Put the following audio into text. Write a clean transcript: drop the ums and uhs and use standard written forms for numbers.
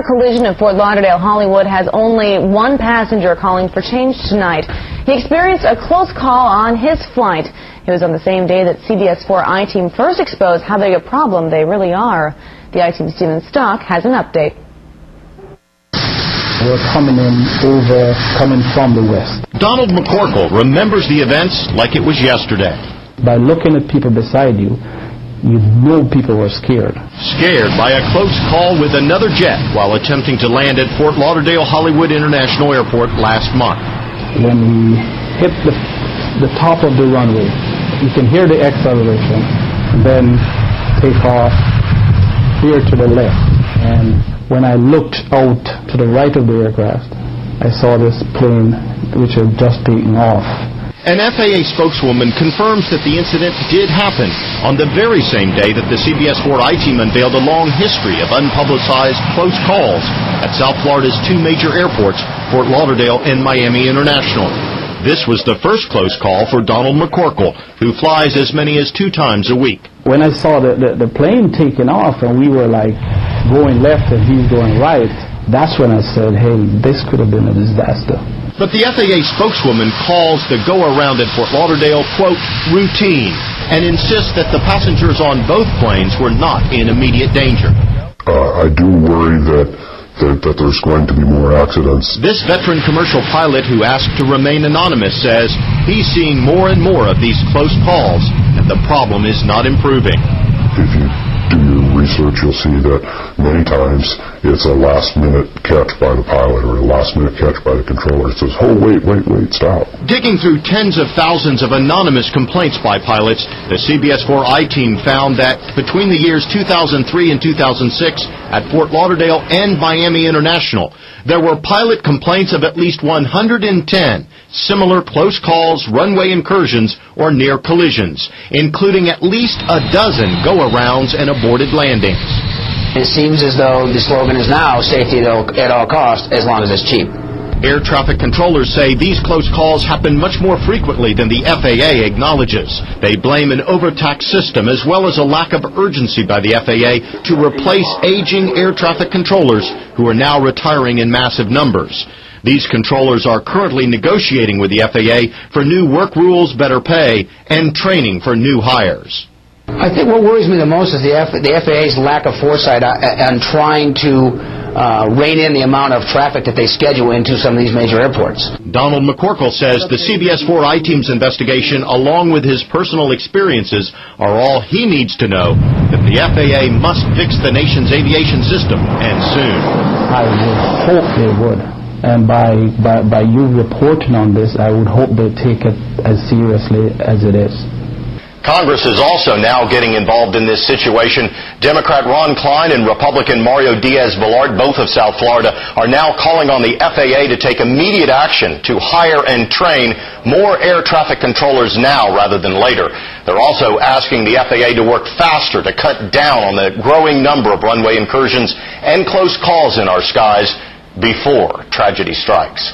collision in Fort Lauderdale, Hollywood has only one passenger calling for change tonight. He experienced a close call on his flight. It was on the same day that CBS4 I-Team first exposed how big a problem they really are. The I-Team's Steven Stock has an update. We're coming from the west. Donald McCorkle remembers the events like it was yesterday. By looking at people beside you, you know people were scared. Scared by a close call with another jet while attempting to land at Fort Lauderdale Hollywood International Airport last month. When we hit the top of the runway, you can hear the acceleration, then take off here to the left. And when I looked out to the right of the aircraft, I saw this plane which had just taken off. An FAA spokeswoman confirms that the incident did happen on the very same day that the CBS4 I-Team unveiled a long history of unpublicized close calls at South Florida's two major airports, Fort Lauderdale and Miami International. This was the first close call for Donald McCorkle, who flies as many as 2 times a week. When I saw the plane taking off and we were like going left and he's going right, that's when I said, hey, this could have been a disaster. But the FAA spokeswoman calls the go-around at Fort Lauderdale, quote, routine, and insists that the passengers on both planes were not in immediate danger. I do worry that there's going to be more accidents. This veteran commercial pilot who asked to remain anonymous says he's seeing more and more of these close calls, and the problem is not improving. If you do your research, you'll see that many times it's a last-minute catch by the pilot or a last-minute catch by the controller. It says, oh, wait, stop. Digging through tens of thousands of anonymous complaints by pilots, the CBS4 I-Team found that between the years 2003 and 2006 at Fort Lauderdale and Miami International, there were pilot complaints of at least 110 similar close calls, runway incursions, or near collisions, including at least a dozen go-arounds and aborted landings. It seems as though the slogan is now safety at all costs, as long as it's cheap. Air traffic controllers say these close calls happen much more frequently than the FAA acknowledges. They blame an overtaxed system as well as a lack of urgency by the FAA to replace aging air traffic controllers who are now retiring in massive numbers. These controllers are currently negotiating with the FAA for new work rules, better pay, and training for new hires. I think what worries me the most is the FAA's lack of foresight on trying to rein in the amount of traffic that they schedule into some of these major airports. Donald McCorkle says the CBS4 I-Team's investigation, along with his personal experiences, are all he needs to know that the FAA must fix the nation's aviation system, and soon. I would hope they would. And by you reporting on this, I would hope they take it as seriously as it is. Congress is also now getting involved in this situation. Democrat Ron Klein and Republican Mario Diaz-Balart, both of South Florida, are now calling on the FAA to take immediate action to hire and train more air traffic controllers now rather than later. They're also asking the FAA to work faster to cut down on the growing number of runway incursions and close calls in our skies before tragedy strikes.